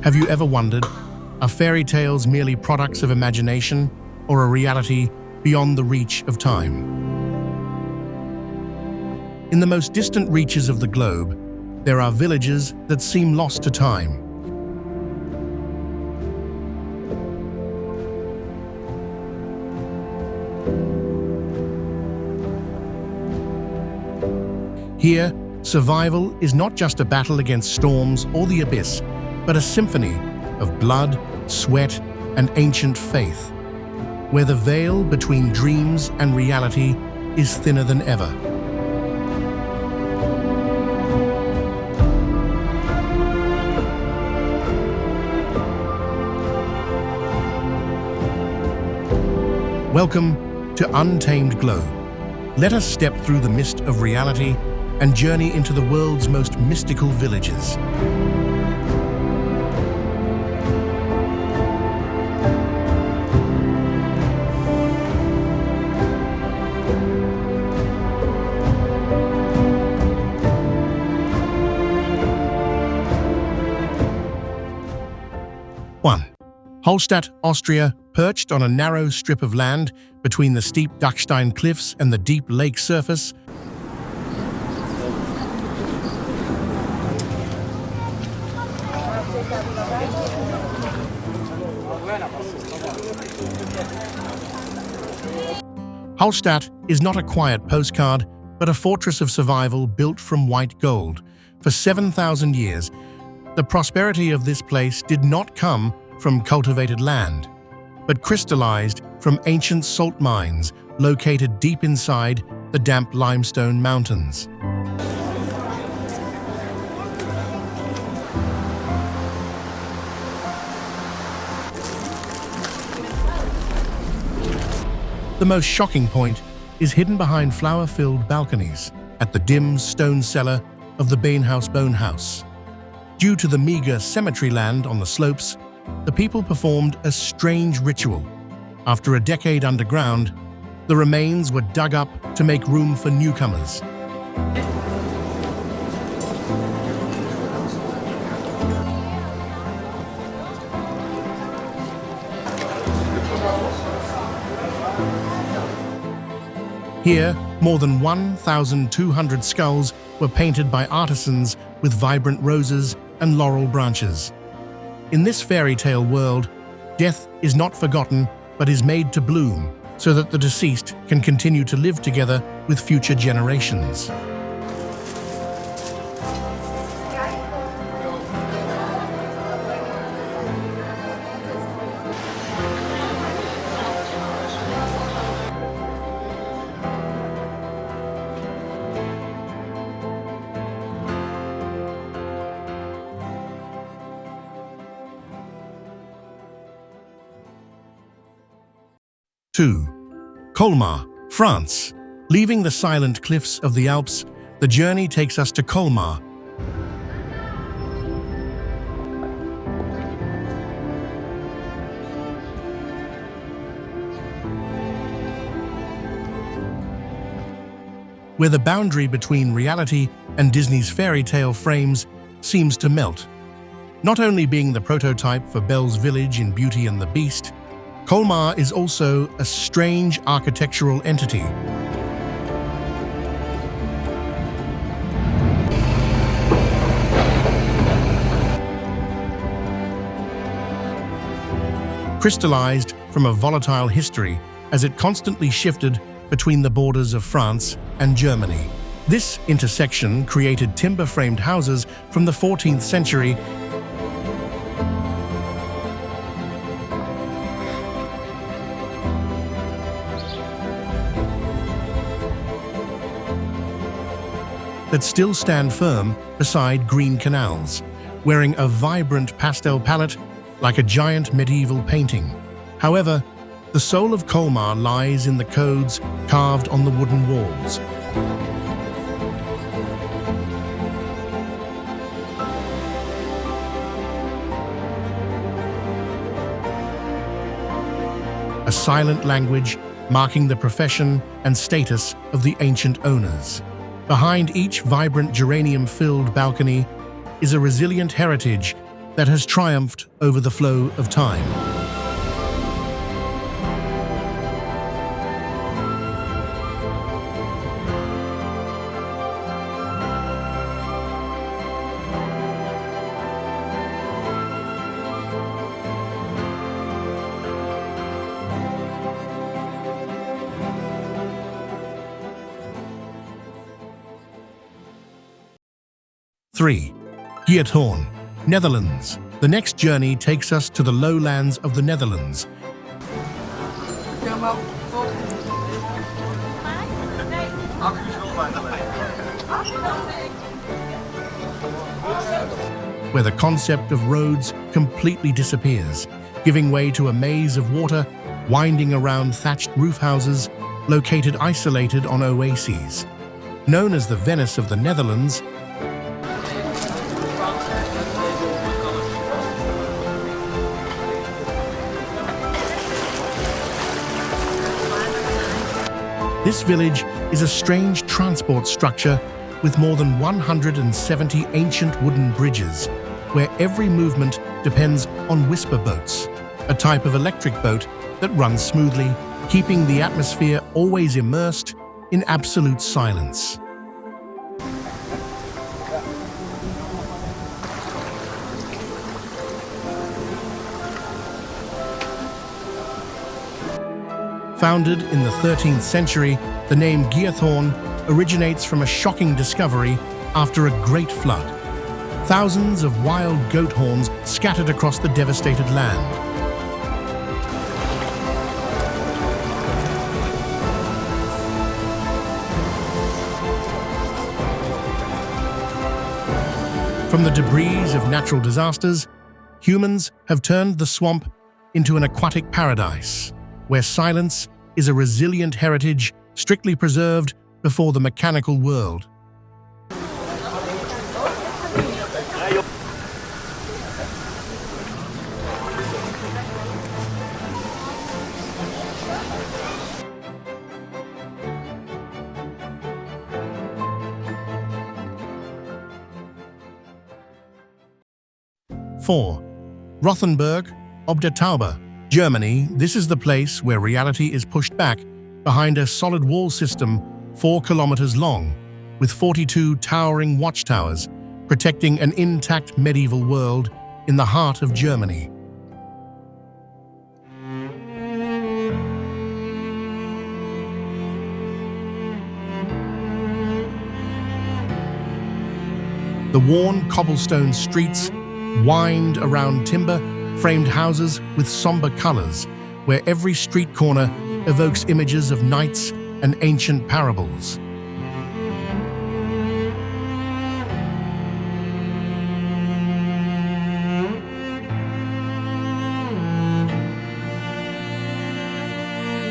Have you ever wondered, are fairy tales merely products of imagination or a reality beyond the reach of time? In the most distant reaches of the globe, there are villages that seem lost to time. Here, survival is not just a battle against storms or the abyss, but a symphony of blood, sweat, and ancient faith, where the veil between dreams and reality is thinner than ever. Welcome to Untamed Globe. Let us step through the mist of reality and journey into the world's most mystical villages. Hallstatt, Austria, perched on a narrow strip of land between the steep Dachstein cliffs and the deep lake surface. Hallstatt is not a quiet postcard, but a fortress of survival built from white gold. For 7,000 years, the prosperity of this place did not come from cultivated land, but crystallized from ancient salt mines located deep inside the damp limestone mountains. The most shocking point is hidden behind flower-filled balconies at the dim stone cellar of the Beenhaus Bone House. Due to the meager cemetery land on the slopes, the people performed a strange ritual. After a decade underground, the remains were dug up to make room for newcomers. Here, more than 1,200 skulls were painted by artisans with vibrant roses and laurel branches. In this fairy tale world, death is not forgotten but is made to bloom so that the deceased can continue to live together with future generations. Colmar, France. Leaving the silent cliffs of the Alps, the journey takes us to Colmar. Where the boundary between reality and Disney's fairy tale frames seems to melt. Not only being the prototype for Belle's village in Beauty and the Beast, Colmar is also a strange architectural entity. Crystallized from a volatile history as it constantly shifted between the borders of France and Germany. This intersection created timber-framed houses from the 14th century that still stand firm beside green canals, wearing a vibrant pastel palette like a giant medieval painting. However, the soul of Colmar lies in the codes carved on the wooden walls. A silent language marking the profession and status of the ancient owners. Behind each vibrant geranium-filled balcony is a resilient heritage that has triumphed over the flow of time. Three, Geerthorn, Netherlands. The next journey takes us to the lowlands of the Netherlands, where the concept of roads completely disappears, giving way to a maze of water winding around thatched roof houses located isolated on oases. Known as the Venice of the Netherlands, this village is a strange transport structure with more than 170 ancient wooden bridges, where every movement depends on whisper boats, a type of electric boat that runs smoothly, keeping the atmosphere always immersed in absolute silence. Founded in the 13th century, the name Geerthorn originates from a shocking discovery after a great flood. Thousands of wild goat horns scattered across the devastated land. From the debris of natural disasters, humans have turned the swamp into an aquatic paradise, where silence is a resilient heritage strictly preserved before the mechanical world. Four, Rothenburg ob der Tauber, Germany. This is the place where reality is pushed back behind a solid wall system 4 kilometers long, with 42 towering watchtowers protecting an intact medieval world in the heart of Germany. The worn cobblestone streets wind around timber-framed houses with somber colors, where every street corner evokes images of knights and ancient parables.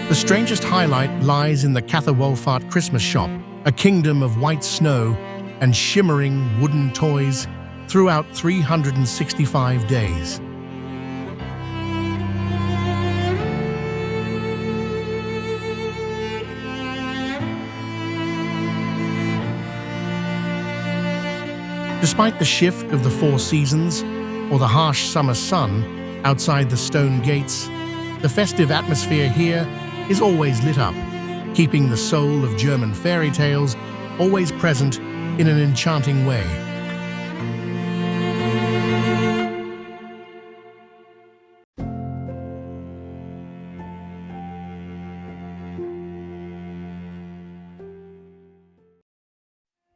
The strangest highlight lies in the Catherwolfart Christmas shop, a kingdom of white snow and shimmering wooden toys throughout 365 days. Despite the shift of the 4 seasons or the harsh summer sun outside the stone gates, the festive atmosphere here is always lit up, keeping the soul of German fairy tales always present in an enchanting way.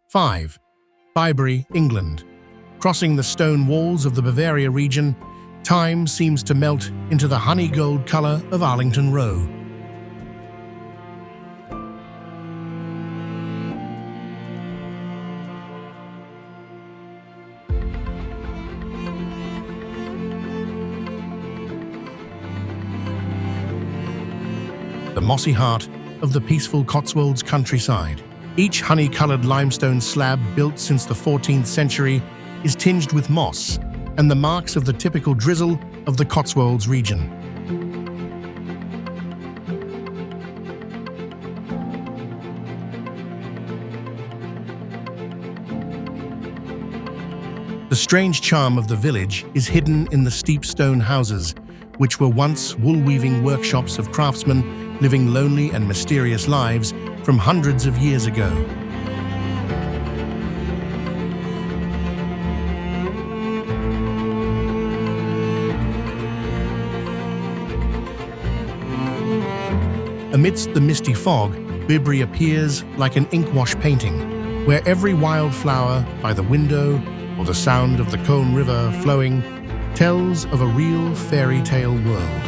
Five, Bibury, England. Crossing the stone walls of the Bavaria region, time seems to melt into the honey gold color of Arlington Row. The mossy heart of the peaceful Cotswolds countryside. Each honey-colored limestone slab built since the 14th century is tinged with moss and the marks of the typical drizzle of the Cotswolds region. The strange charm of the village is hidden in the steep stone houses, which were once wool-weaving workshops of craftsmen living lonely and mysterious lives from hundreds of years ago. Amidst the misty fog, Bibri appears like an ink-wash painting, where every wildflower by the window or the sound of the Colne River flowing tells of a real fairy tale world.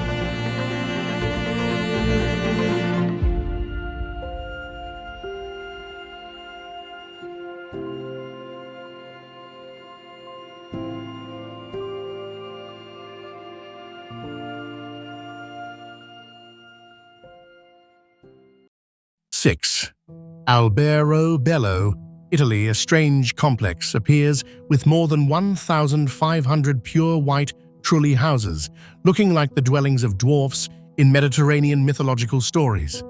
Six. Albero Bello, Italy. A strange complex appears with more than 1,500 pure white trulli houses, looking like the dwellings of dwarfs in Mediterranean mythological stories.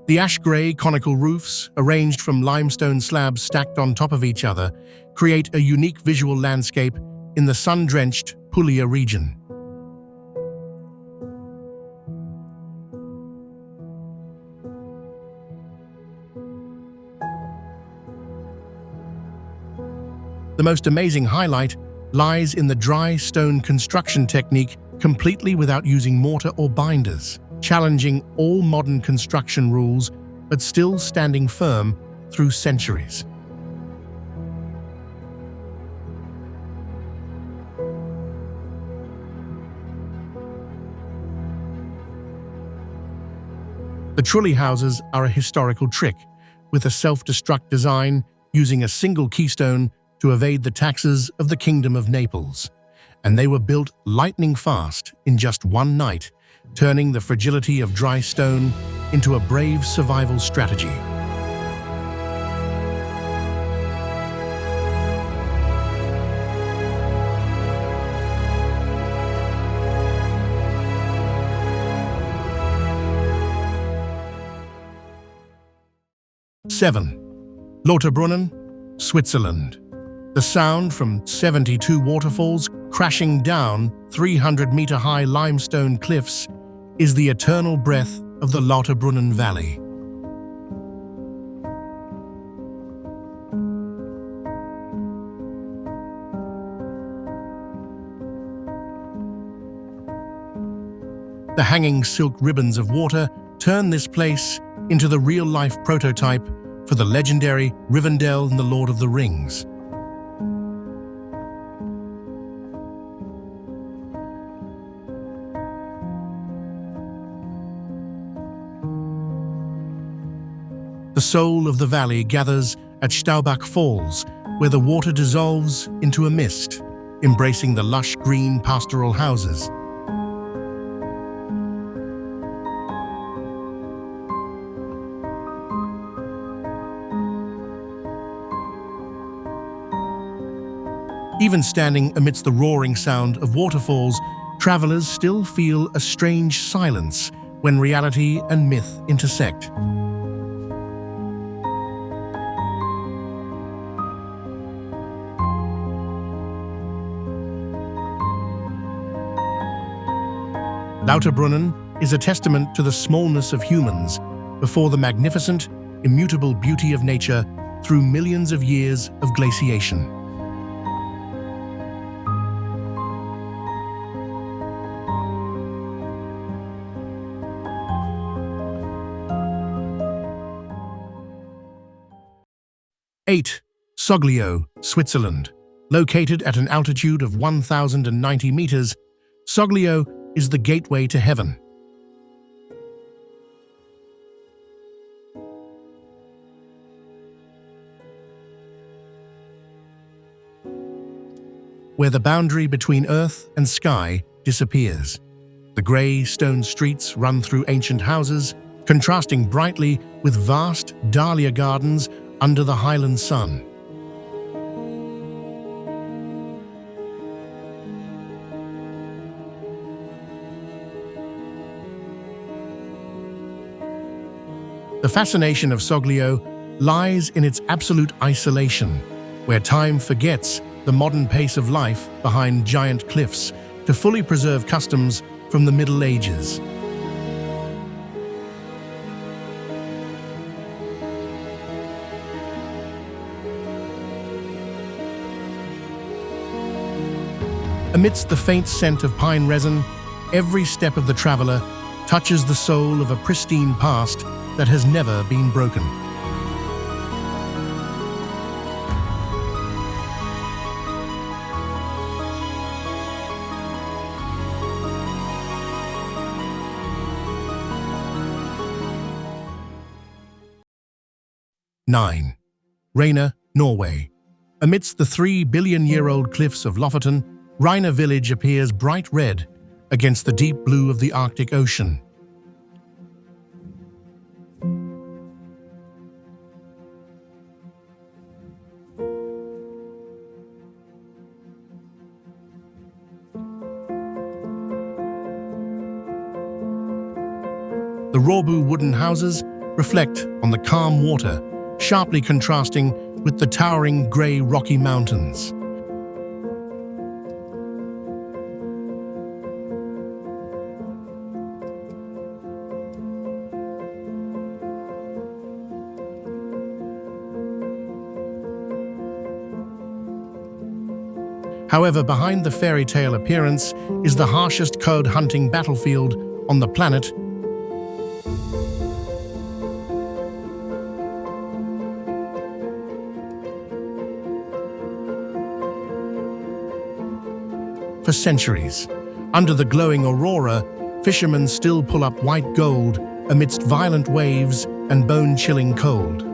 The ash-grey conical roofs, arranged from limestone slabs stacked on top of each other, create a unique visual landscape in the sun-drenched Puglia region. The most amazing highlight lies in the dry stone construction technique, completely without using mortar or binders, challenging all modern construction rules but still standing firm through centuries. The trulli houses are a historical trick, with a self-destruct design using a single keystone to evade the taxes of the Kingdom of Naples. And they were built lightning fast in just one night, turning the fragility of dry stone into a brave survival strategy. Seven. Lauterbrunnen, Switzerland. The sound from 72 waterfalls crashing down 300-meter-high limestone cliffs is the eternal breath of the Lauterbrunnen Valley. The hanging silk ribbons of water turn this place into the real-life prototype for the legendary Rivendell in The Lord of the Rings. The soul of the valley gathers at Staubach Falls, where the water dissolves into a mist, embracing the lush green pastoral houses. Even standing amidst the roaring sound of waterfalls, travelers still feel a strange silence when reality and myth intersect. Lauterbrunnen is a testament to the smallness of humans before the magnificent, immutable beauty of nature through millions of years of glaciation. Eight. Soglio, Switzerland. Located at an altitude of 1,090 meters, Soglio is the gateway to heaven. Where the boundary between earth and sky disappears. The grey stone streets run through ancient houses, contrasting brightly with vast dahlia gardens under the highland sun. The fascination of Soglio lies in its absolute isolation, where time forgets the modern pace of life behind giant cliffs to fully preserve customs from the Middle Ages. Amidst the faint scent of pine resin, every step of the traveler touches the soul of a pristine past that has never been broken. Nine. Raina, Norway. Amidst the 3-billion-year-old cliffs of Lofoten, Raina village appears bright red against the deep blue of the Arctic Ocean. The Råbo wooden houses reflect on the calm water, sharply contrasting with the towering grey Rocky Mountains. However, behind the fairy tale appearance is the harshest code hunting battlefield on the planet. For centuries, under the glowing aurora, fishermen still pull up white gold amidst violent waves and bone-chilling cold.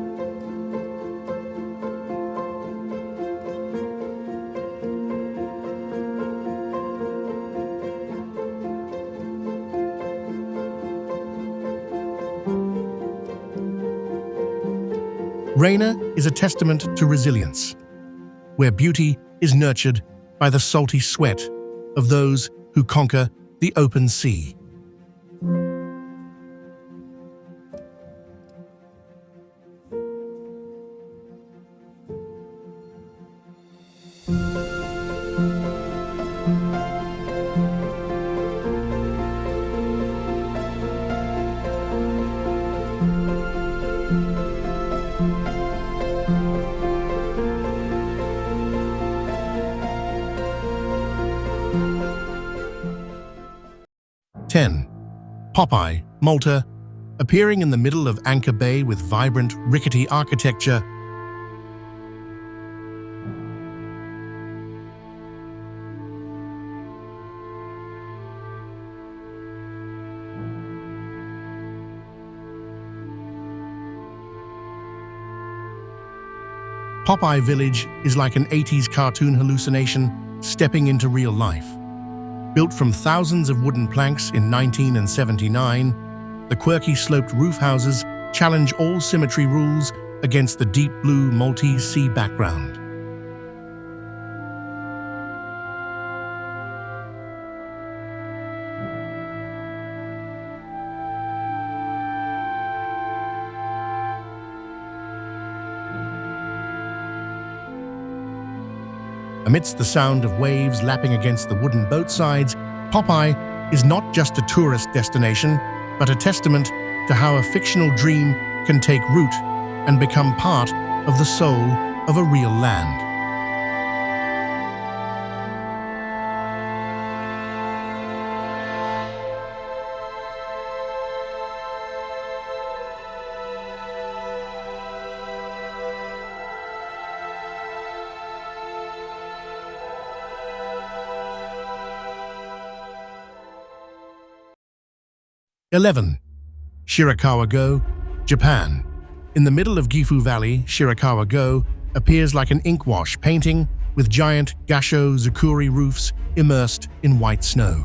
Raina is a testament to resilience, where beauty is nurtured by the salty sweat of those who conquer the open sea. Popeye, Malta, appearing in the middle of Anchor Bay with vibrant, rickety architecture. Popeye Village is like an 80s cartoon hallucination stepping into real life. Built from thousands of wooden planks in 1979, the quirky sloped roof houses challenge all symmetry rules against the deep blue Maltese sea background. Amidst the sound of waves lapping against the wooden boat sides, Popeye is not just a tourist destination, but a testament to how a fictional dream can take root and become part of the soul of a real land. Shirakawa-go, Japan. In the middle of Gifu Valley, Shirakawa-go appears like an inkwash painting with giant Gasho Zukuri roofs immersed in white snow.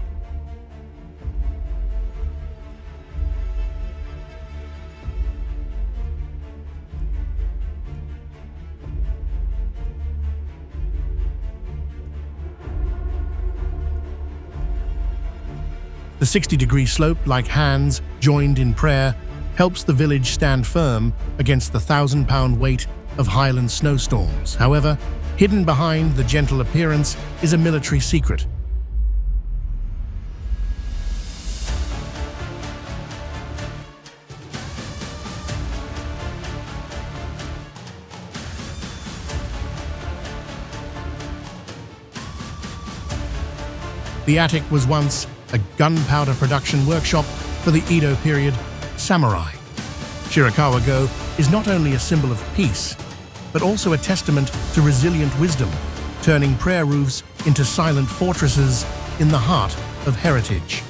The 60-degree slope, like hands joined in prayer, helps the village stand firm against the 1,000-pound weight of highland snowstorms. However, hidden behind the gentle appearance is a military secret. The attic was once a gunpowder production workshop for the Edo period samurai. Shirakawa-go is not only a symbol of peace, but also a testament to resilient wisdom, turning prayer roofs into silent fortresses in the heart of heritage.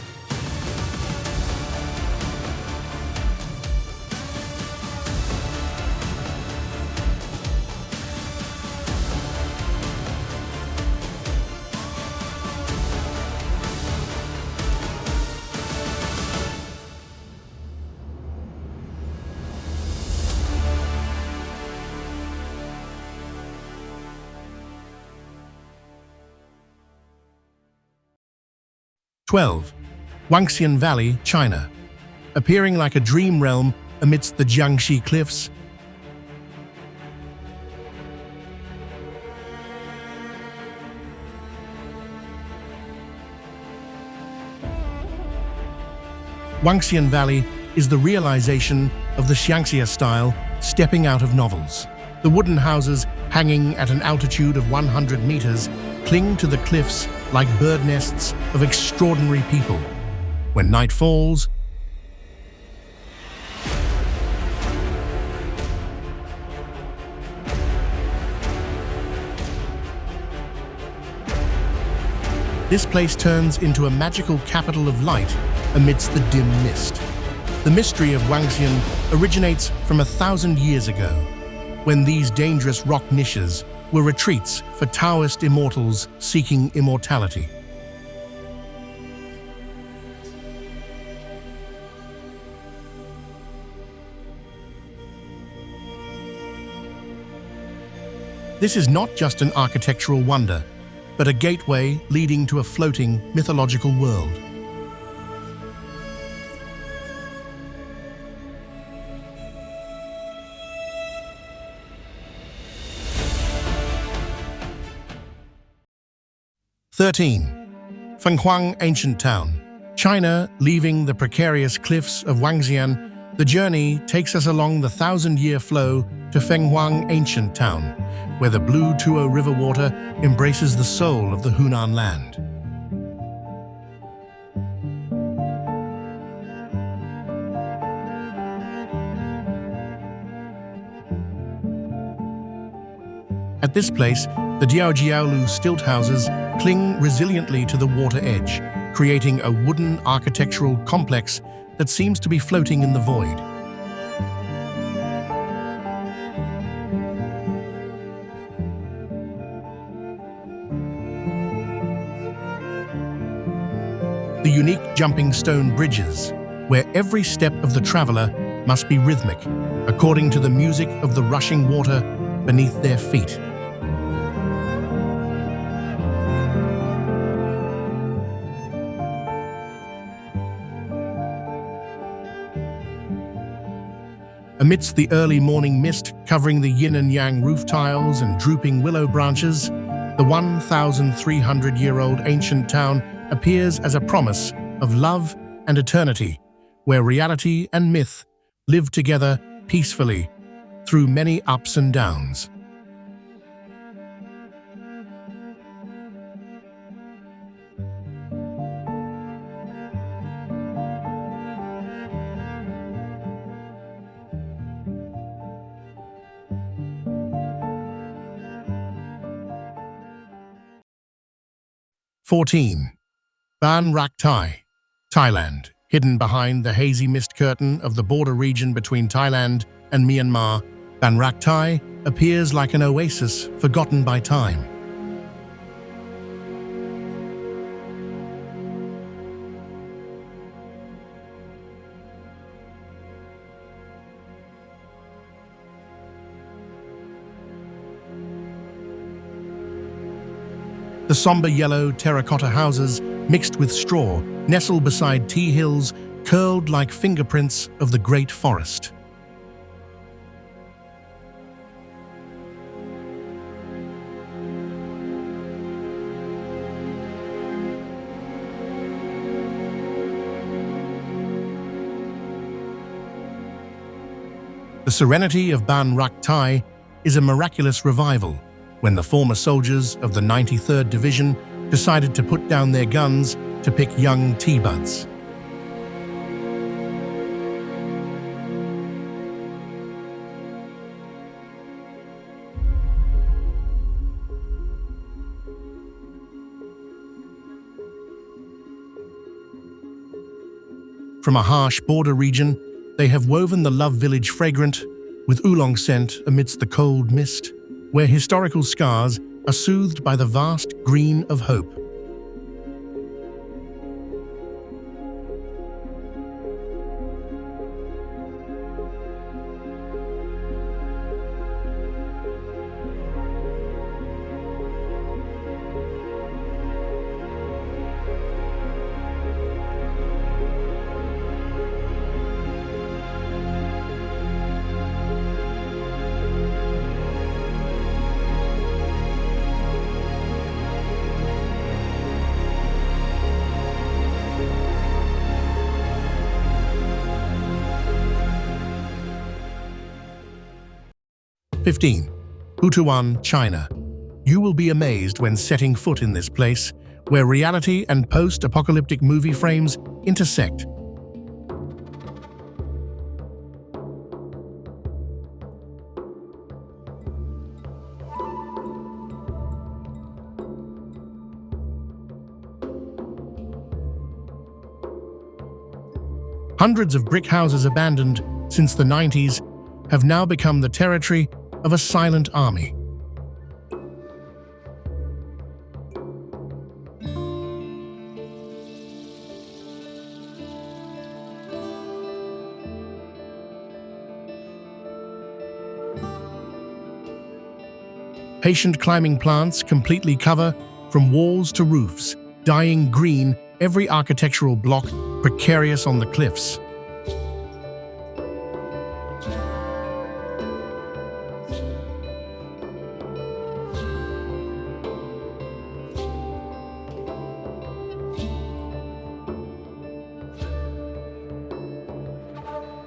(12) Huangxian Valley, China. Appearing like a dream realm amidst the Jiangxi cliffs, Huangxian Valley is the realization of the Xiangxia style stepping out of novels. The wooden houses, hanging at an altitude of 100 meters, cling to the cliffs like bird nests of extraordinary people. When night falls, this place turns into a magical capital of light amidst the dim mist. The mystery of Huangxian originates from 1,000 years ago, when these dangerous rock niches were retreats for Taoist immortals seeking immortality. This is not just an architectural wonder, but a gateway leading to a floating mythological world. (13) Fenghuang Ancient Town. China, leaving the precarious cliffs of Huangxian, the journey takes us along the 1,000-year flow to Fenghuang Ancient Town, where the blue Tuo River water embraces the soul of the Hunan land. At this place, the Diaojiaolu stilt houses cling resiliently to the water edge, creating a wooden architectural complex that seems to be floating in the void. The unique jumping stone bridges, where every step of the traveler must be rhythmic, according to the music of the rushing water beneath their feet. Amidst the early morning mist covering the yin and yang roof tiles and drooping willow branches, the 1,300-year-old ancient town appears as a promise of love and eternity, where reality and myth live together peacefully through many ups and downs. (14) Ban Rak Thai, Thailand. Hidden behind the hazy mist curtain of the border region between Thailand and Myanmar, Ban Rak Thai appears like an oasis forgotten by time. The somber yellow terracotta houses, mixed with straw, nestle beside tea hills curled like fingerprints of the great forest. The serenity of Ban Rak Thai is a miraculous revival when the former soldiers of the 93rd Division decided to put down their guns to pick young tea buds. From a harsh border region, they have woven the love village fragrant with oolong scent amidst the cold mist, where historical scars are soothed by the vast green of hope. "15. Butuan, China. You will be amazed when setting foot in this place, where reality and post-apocalyptic movie frames intersect. Hundreds of brick houses abandoned since the 90s have now become the territory of a silent army. Patient climbing plants completely cover from walls to roofs, dyeing green every architectural block precarious on the cliffs.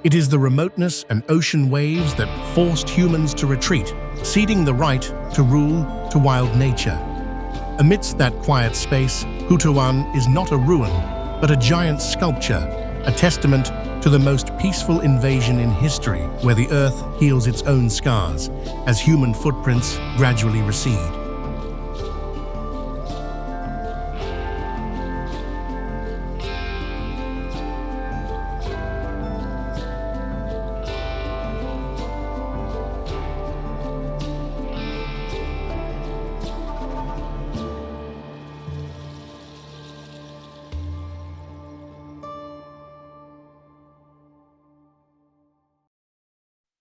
It is the remoteness and ocean waves that forced humans to retreat, ceding the right to rule to wild nature. Amidst that quiet space, Butuan is not a ruin, but a giant sculpture, a testament to the most peaceful invasion in history, where the earth heals its own scars as human footprints gradually recede.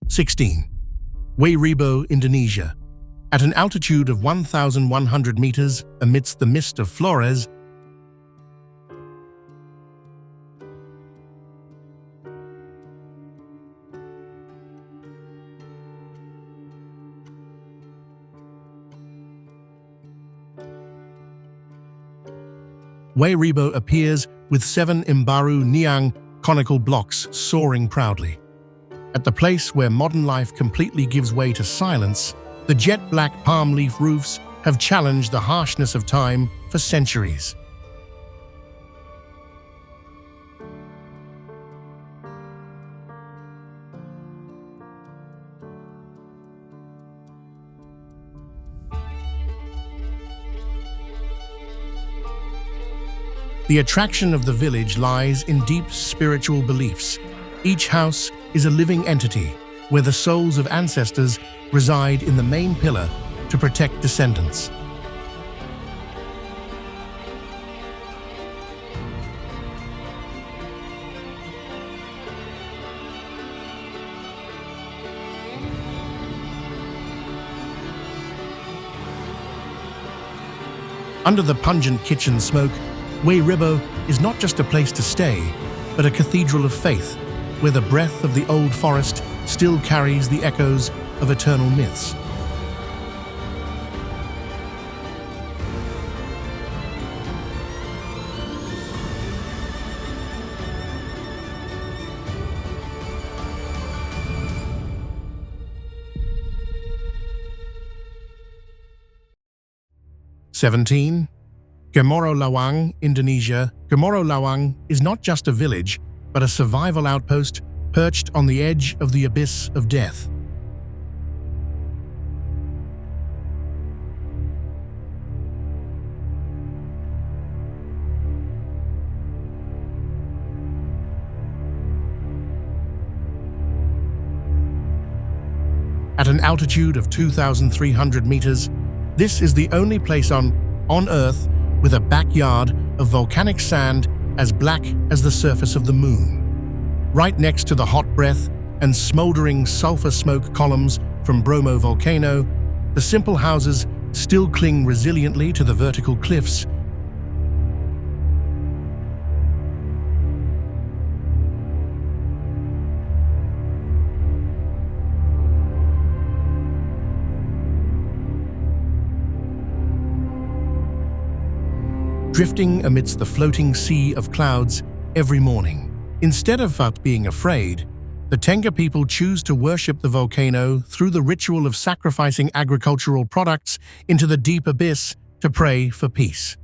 "16. Wairibo, Indonesia. At an altitude of 1,100 meters amidst the mist of Flores, Wairibo appears with 7 Imbaru Niang conical blocks soaring proudly. At the place where modern life completely gives way to silence, the jet-black palm leaf roofs have challenged the harshness of time for centuries. The attraction of the village lies in deep spiritual beliefs. Each house is a living entity where the souls of ancestors reside in the main pillar to protect descendants. Under the pungent kitchen smoke, Wairibo is not just a place to stay, but a cathedral of faith, where the breath of the old forest still carries the echoes of eternal myths. "17. Gemoro Lawang, Indonesia. Gemoro Lawang is not just a village, but a survival outpost perched on the edge of the abyss of death. At an altitude of 2,300 meters, this is the only place on Earth with a backyard of volcanic sand as black as the surface of the moon. Right next to the hot breath and smoldering sulfur smoke columns from Bromo volcano, the simple houses still cling resiliently to the vertical cliffs. Drifting amidst the floating sea of clouds every morning. Instead of being afraid, the Tengger people choose to worship the volcano through the ritual of sacrificing agricultural products into the deep abyss to pray for peace.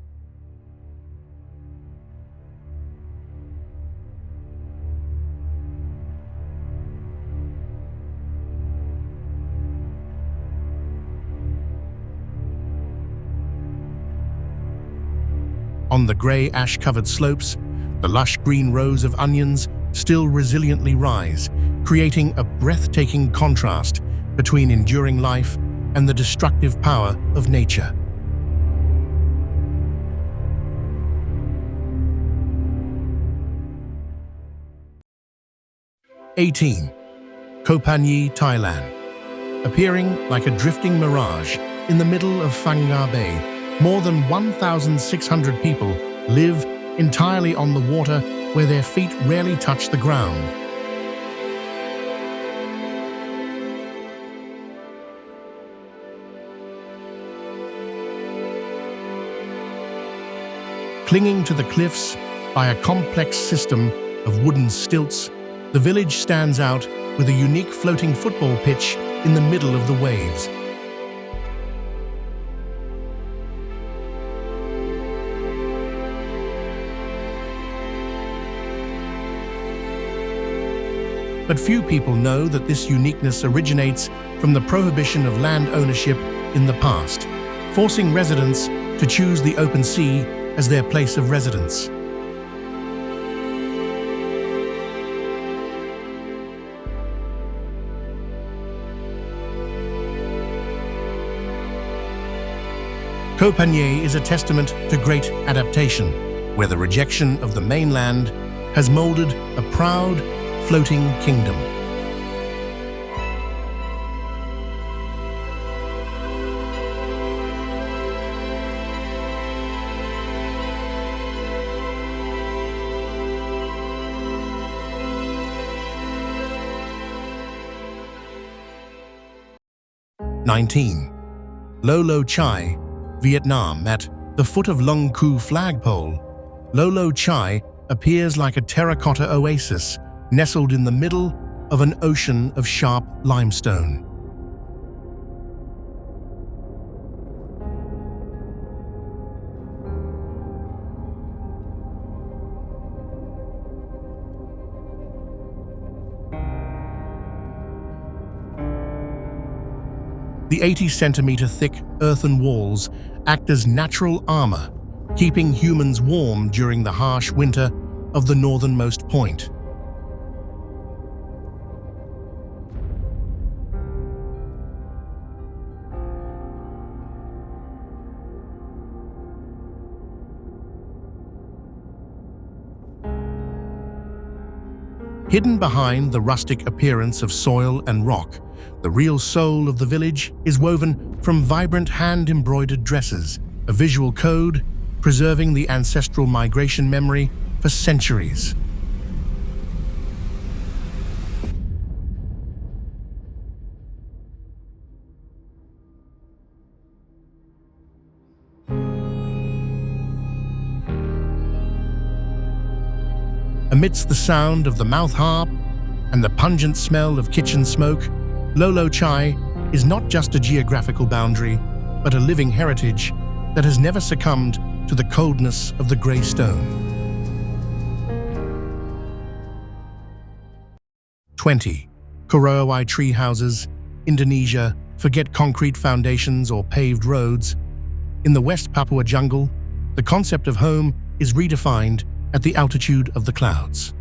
On the grey ash-covered slopes, the lush green rows of onions still resiliently rise, creating a breathtaking contrast between enduring life and the destructive power of nature. "18. Koh Phangan, Thailand. Appearing like a drifting mirage in the middle of Phang Nga Bay, more than 1,600 people live entirely on the water where their feet rarely touch the ground. Clinging to the cliffs by a complex system of wooden stilts, the village stands out with a unique floating football pitch in the middle of the waves. But few people know that this uniqueness originates from the prohibition of land ownership in the past, forcing residents to choose the open sea as their place of residence. Koh Phangan is a testament to great adaptation, where the rejection of the mainland has molded a proud, floating kingdom. "19. Lo Chai, Vietnam. At the foot of Long Khu flagpole, Lo Chai appears like a terracotta oasis nestled in the middle of an ocean of sharp limestone. The 80-centimeter thick earthen walls act as natural armor, keeping humans warm during the harsh winter of the northernmost point. Hidden behind the rustic appearance of soil and rock, the real soul of the village is woven from vibrant hand-embroidered dresses, a visual code preserving the ancestral migration memory for centuries. Amidst the sound of the mouth harp and the pungent smell of kitchen smoke, Lolo Chai is not just a geographical boundary, but a living heritage that has never succumbed to the coldness of the grey stone. 20. Korowai tree houses, Indonesia. Forget concrete foundations or paved roads. In the West Papua jungle, the concept of home is redefined at the altitude of the clouds.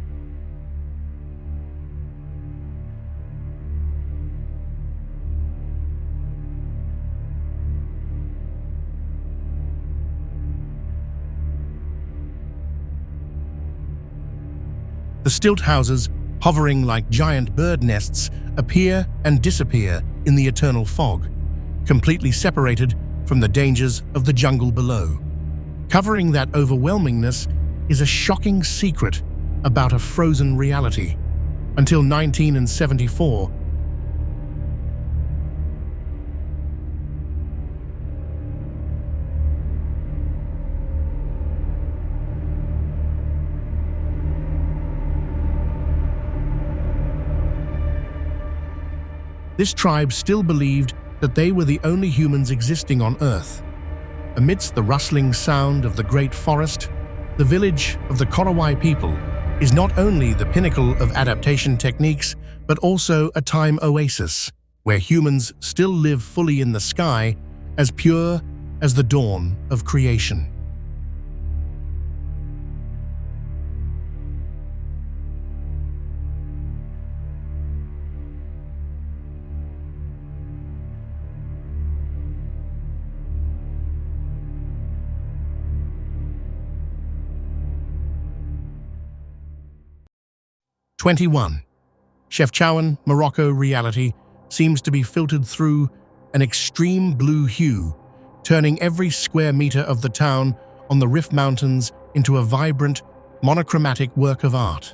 The stilt houses, hovering like giant bird nests, appear and disappear in the eternal fog, completely separated from the dangers of the jungle below. Covering that overwhelmingness is a shocking secret about a frozen reality. Until 1974, this tribe still believed that they were the only humans existing on Earth. Amidst the rustling sound of the great forest, the village of the Korowai people is not only the pinnacle of adaptation techniques, but also a time oasis where humans still live fully in the sky, as pure as the dawn of creation. '21. Chefchaouen, Morocco reality seems to be filtered through an extreme blue hue, turning every square meter of the town on the Rif Mountains into a vibrant, monochromatic work of art.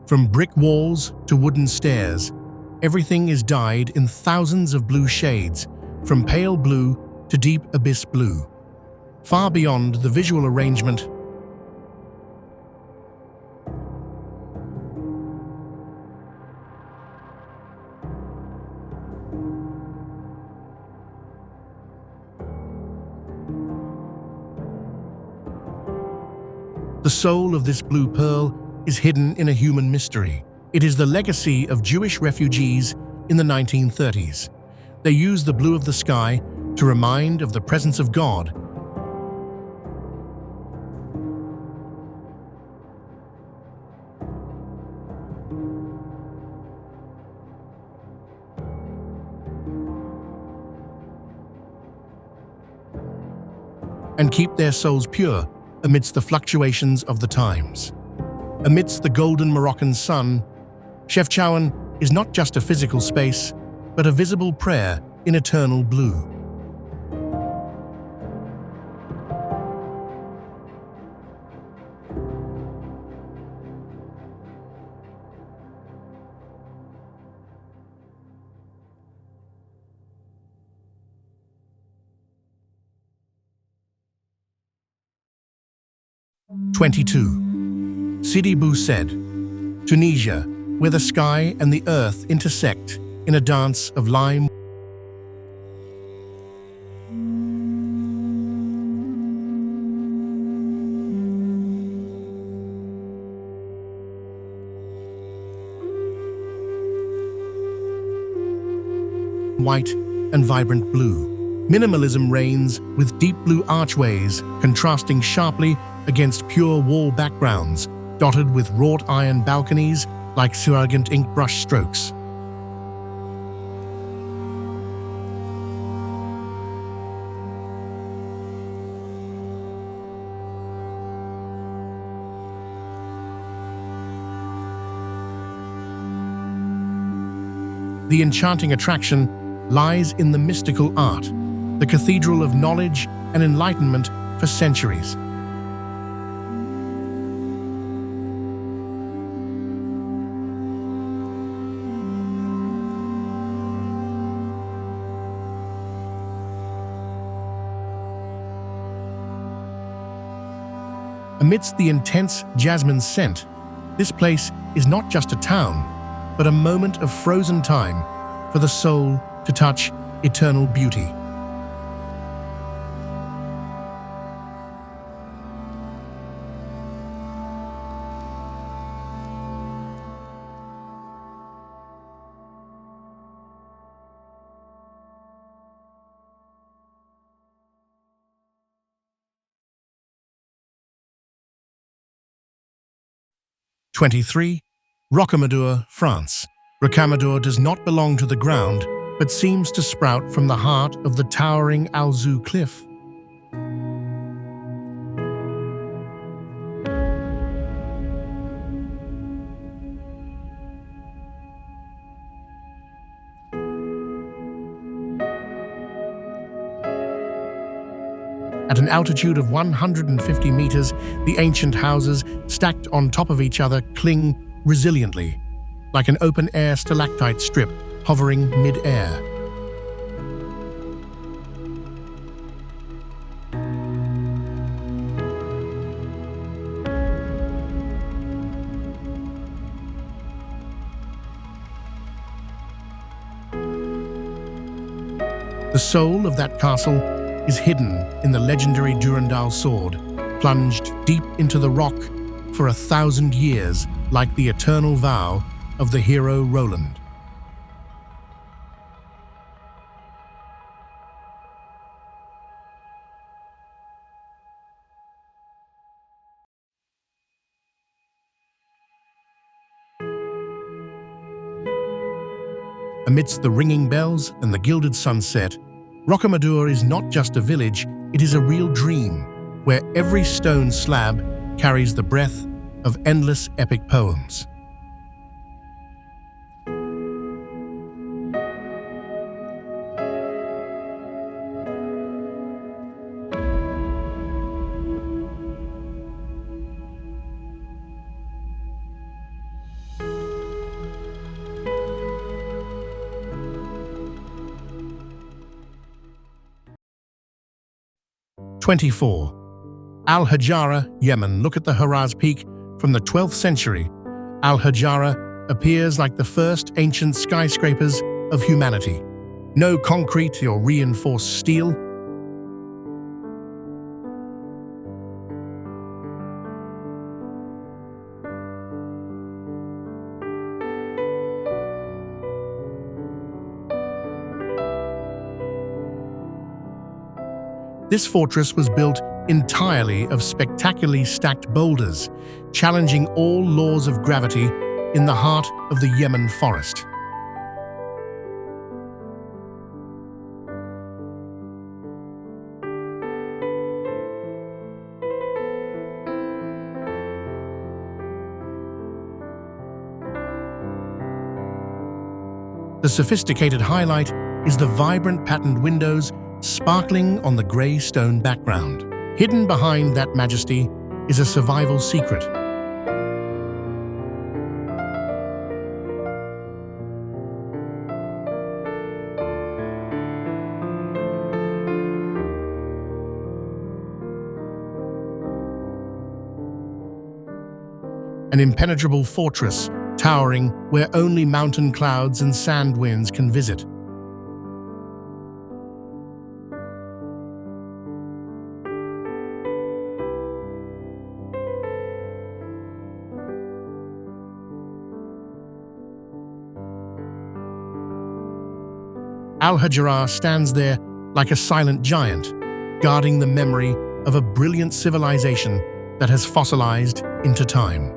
From brick walls to wooden stairs, everything is dyed in thousands of blue shades, from pale blue to deep abyss blue. Far beyond the visual arrangement, the soul of this blue pearl is hidden in a human mystery. It is the legacy of Jewish refugees in the 1930s. They used the blue of the sky to remind of the presence of God. And keep their souls pure amidst the fluctuations of the times. Amidst the golden Moroccan sun, Chefchaouen is not just a physical space, but a visible prayer in eternal blue. '22. Sidi Bou Said, Tunisia, where the sky and the earth intersect in a dance of lime. White and vibrant blue. Minimalism reigns with deep blue archways contrasting sharply against pure wall backgrounds, dotted with wrought iron balconies like elegant ink brush strokes. The enchanting attraction lies in the mystical art, the cathedral of knowledge and enlightenment for centuries. Amidst the intense jasmine scent, this place is not just a town, but a moment of frozen time for the soul to touch eternal beauty. '23. Rocamadour, France. Rocamadour does not belong to the ground, but seems to sprout from the heart of the towering Alzou cliff. At an altitude of 150 meters, the ancient houses, stacked on top of each other, cling resiliently, like an open-air stalactite strip hovering mid-air. The soul of that castle is hidden in the legendary Durandal sword, plunged deep into the rock for 1,000 years, like the eternal vow of the hero Roland. Amidst the ringing bells and the gilded sunset, Rocamadour is not just a village, it is a real dream, where every stone slab carries the breath of endless epic poems. '24. Al-Hajara, Yemen. Look at the Haraz Peak from the 12th century. Al-Hajara appears like the first ancient skyscrapers of humanity. No concrete or reinforced steel. This fortress was built entirely of spectacularly stacked boulders, challenging all laws of gravity in the heart of the Yemen forest. The sophisticated highlight is the vibrant patterned windows sparkling on the grey stone background. Hidden behind that majesty is a survival secret. An impenetrable fortress towering where only mountain clouds and sand winds can visit. Al-Hajara stands there like a silent giant, guarding the memory of a brilliant civilization that has fossilized into time.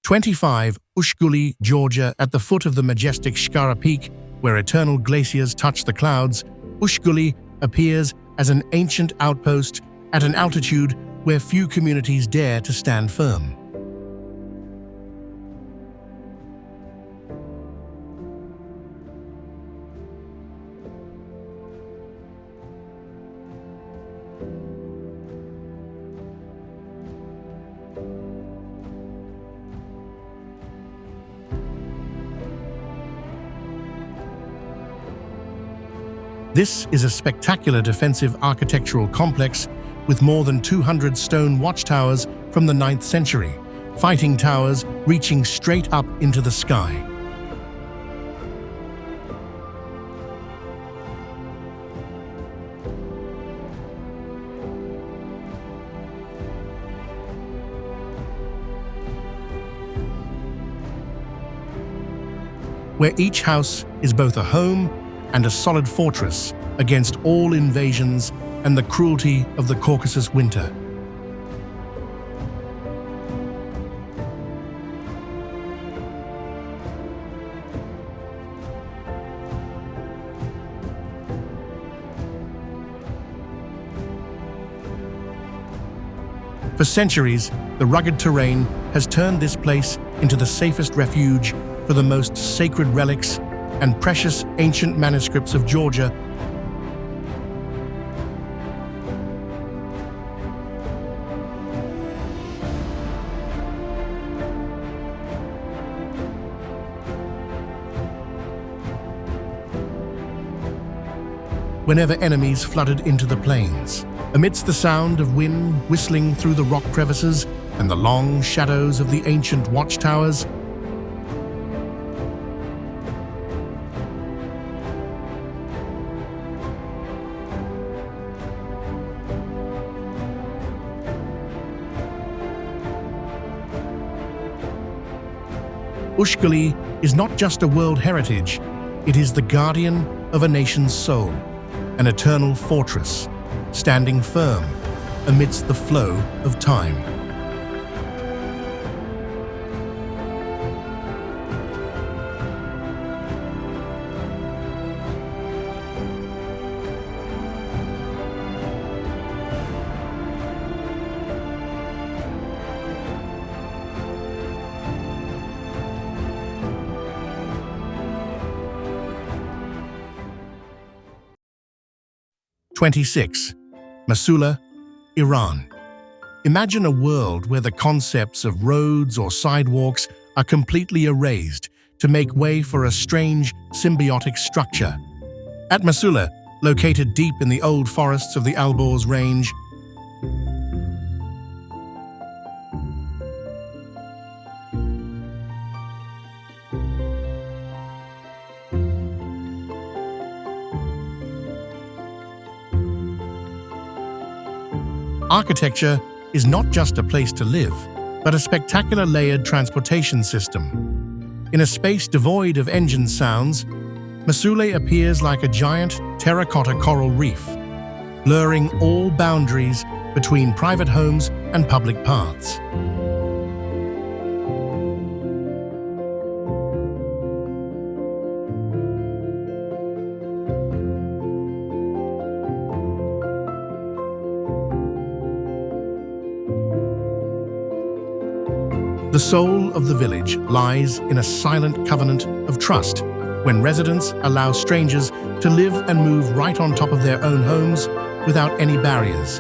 '25. Ushguli, Georgia. At the foot of the majestic Shkara Peak, where eternal glaciers touch the clouds, Ushguli appears as an ancient outpost at an altitude where few communities dare to stand firm. This is a spectacular defensive architectural complex with more than 200 stone watchtowers from the 9th century, fighting towers reaching straight up into the sky. Where each house is both a home and a solid fortress against all invasions and the cruelty of the Caucasus winter. For centuries, the rugged terrain has turned this place into the safest refuge for the most sacred relics and precious ancient manuscripts of Georgia. Whenever enemies flooded into the plains, amidst the sound of wind whistling through the rock crevices and the long shadows of the ancient watchtowers, Ushkali is not just a world heritage, it is the guardian of a nation's soul, an eternal fortress, standing firm amidst the flow of time. '26. Masula, Iran. Imagine a world where the concepts of roads or sidewalks are completely erased to make way for a strange, symbiotic structure. At Masula, located deep in the old forests of the Alborz Range, architecture is not just a place to live, but a spectacular layered transportation system. In a space devoid of engine sounds, Masule appears like a giant terracotta coral reef, blurring all boundaries between private homes and public paths. The soul of the village lies in a silent covenant of trust when residents allow strangers to live and move right on top of their own homes without any barriers.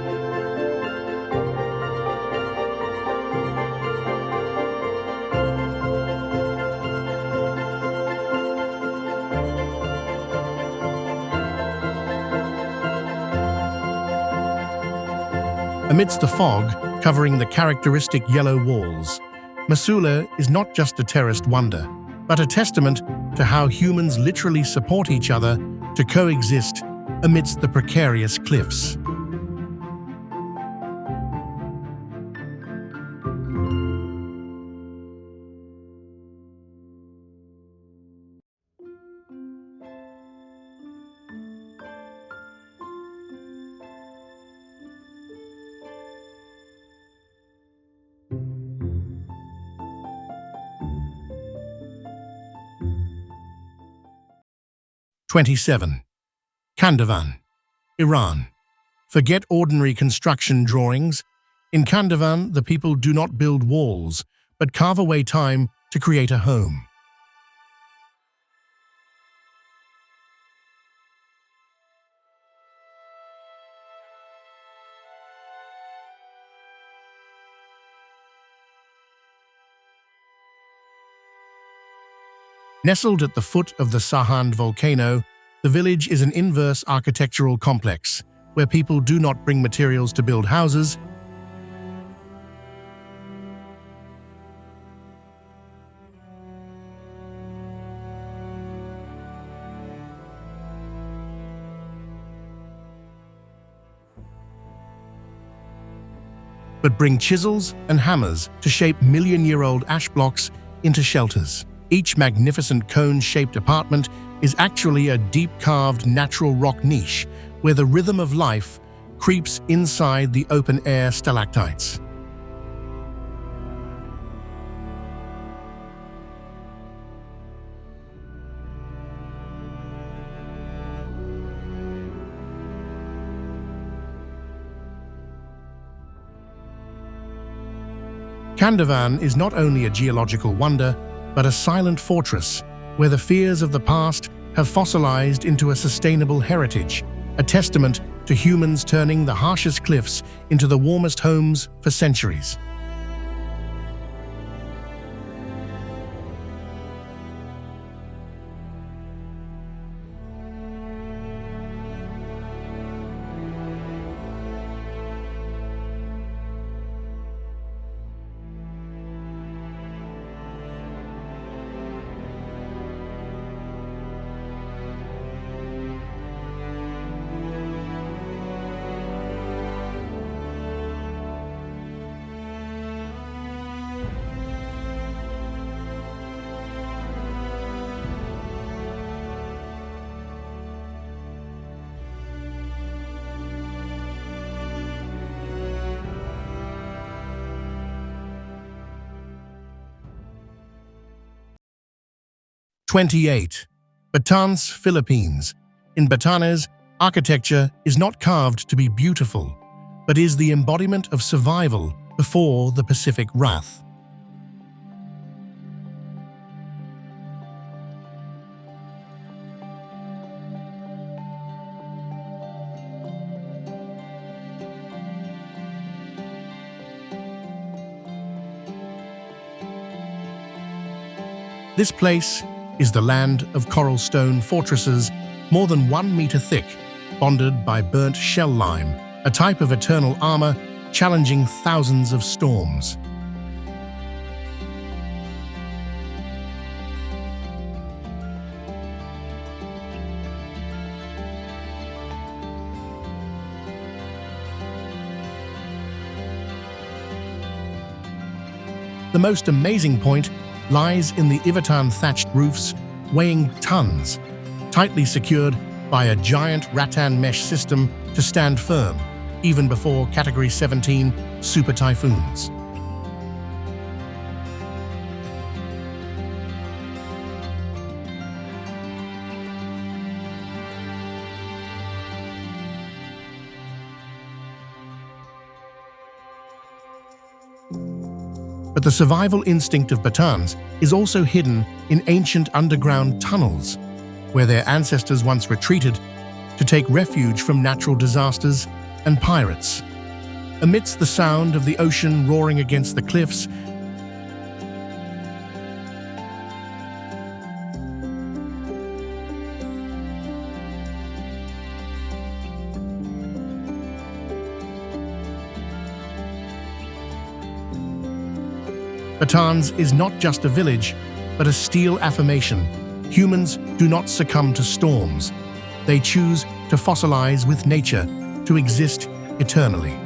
Amidst the fog covering the characteristic yellow walls, Masula is not just a terraced wonder, but a testament to how humans literally support each other to coexist amidst the precarious cliffs. '27. Kandavan, Iran. Forget ordinary construction drawings. In Kandavan, the people do not build walls, but carve away time to create a home. Nestled at the foot of the Sahand volcano, The village is an inverse architectural complex, where people do not bring materials to build houses, but bring chisels and hammers to shape million-year-old ash blocks into shelters. Each magnificent cone-shaped apartment is actually a deep-carved natural rock niche where the rhythm of life creeps inside the open-air stalactites. Kandavan is not only a geological wonder, but a silent fortress where the fears of the past have fossilized into a sustainable heritage, a testament to humans turning the harshest cliffs into the warmest homes for centuries. '28. Batanes, Philippines. In Batanes, architecture is not carved to be beautiful, but is the embodiment of survival before the Pacific wrath. This place is the land of coral stone fortresses more than 1 meter thick, bonded by burnt shell lime, a type of eternal armor challenging thousands of storms. The most amazing point lies in the Ivatan thatched roofs, weighing tons, tightly secured by a giant rattan mesh system to stand firm, even before Category 17 super typhoons. But the survival instinct of Batanes is also hidden in ancient underground tunnels, where their ancestors once retreated to take refuge from natural disasters and pirates. Amidst the sound of the ocean roaring against the cliffs, Batanes is not just a village, but a steel affirmation. Humans do not succumb to storms. They choose to fossilize with nature, to exist eternally.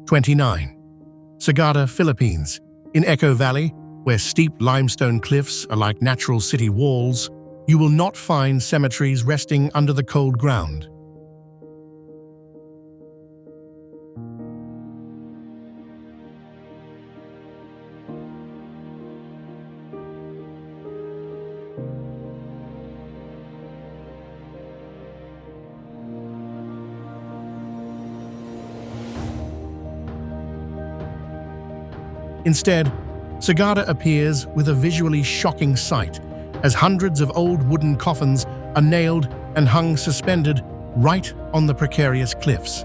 '29. Sagada, Philippines. In Echo Valley, where steep limestone cliffs are like natural city walls, you will not find cemeteries resting under the cold ground. Instead, Sagada appears with a visually shocking sight as hundreds of old wooden coffins are nailed and hung suspended right on the precarious cliffs.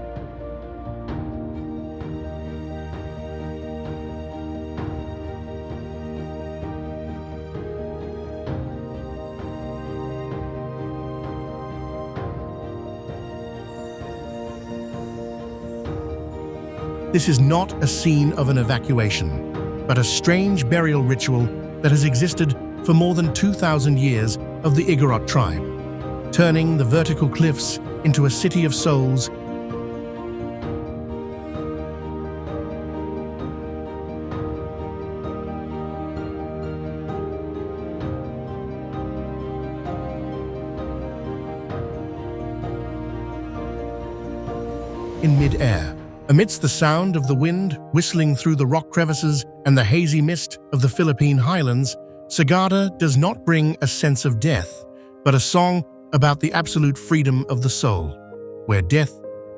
This is not a scene of an evacuation, but a strange burial ritual that has existed for more than 2,000 years of the Igorot tribe, turning the vertical cliffs into a city of souls. In mid-air, amidst the sound of the wind whistling through the rock crevices and the hazy mist of the Philippine highlands, Sagada does not bring a sense of death, but a song about the absolute freedom of the soul, where death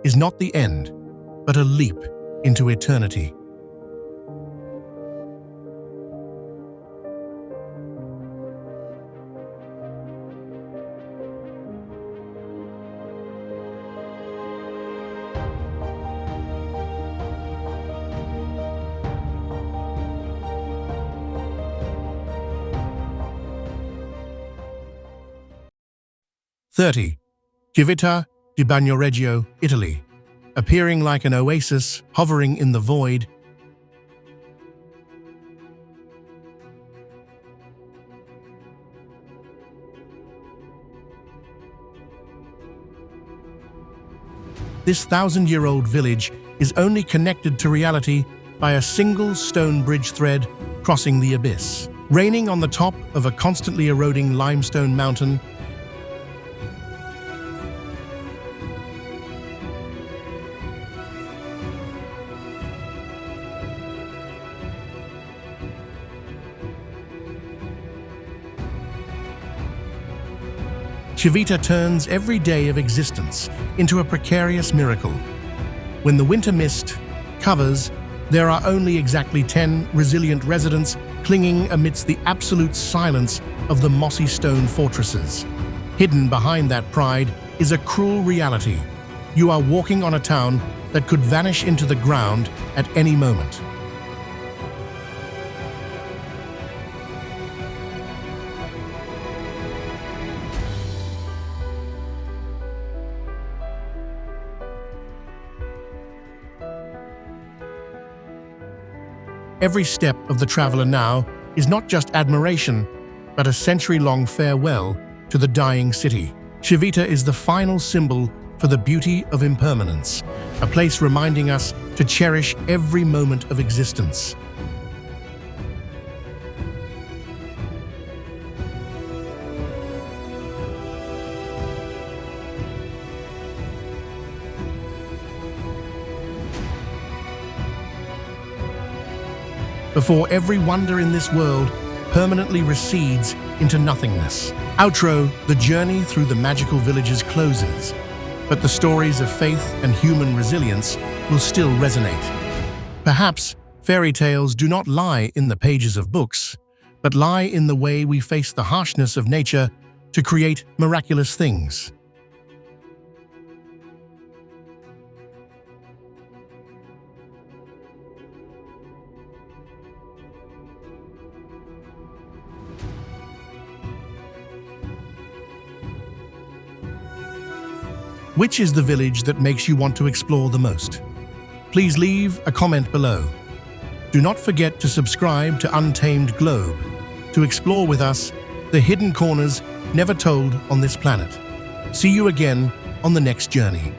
is not the end, but a leap into eternity. Civita di Bagnoregio, Italy, appearing like an oasis hovering in the void. This 1,000-year-old village is only connected to reality by a single stone bridge thread crossing the abyss. Reigning on the top of a constantly eroding limestone mountain, Civita turns every day of existence into a precarious miracle. When the winter mist covers, there are only exactly 10 resilient residents clinging amidst the absolute silence of the mossy stone fortresses. Hidden behind that pride is a cruel reality. You are walking on a town that could vanish into the ground at any moment. Every step of the traveler now is not just admiration, but a century-long farewell to the dying city. Civita is the final symbol for the beauty of impermanence, a place reminding us to cherish every moment of existence. Before every wonder in this world permanently recedes into nothingness. Outro, the journey through the magical villages closes, but the stories of faith and human resilience will still resonate. Perhaps fairy tales do not lie in the pages of books, but lie in the way we face the harshness of nature to create miraculous things. Which is the village that makes you want to explore the most? Please leave a comment below. Do not forget to subscribe to Untamed Globe to explore with us the hidden corners never told on this planet. See you again on the next journey.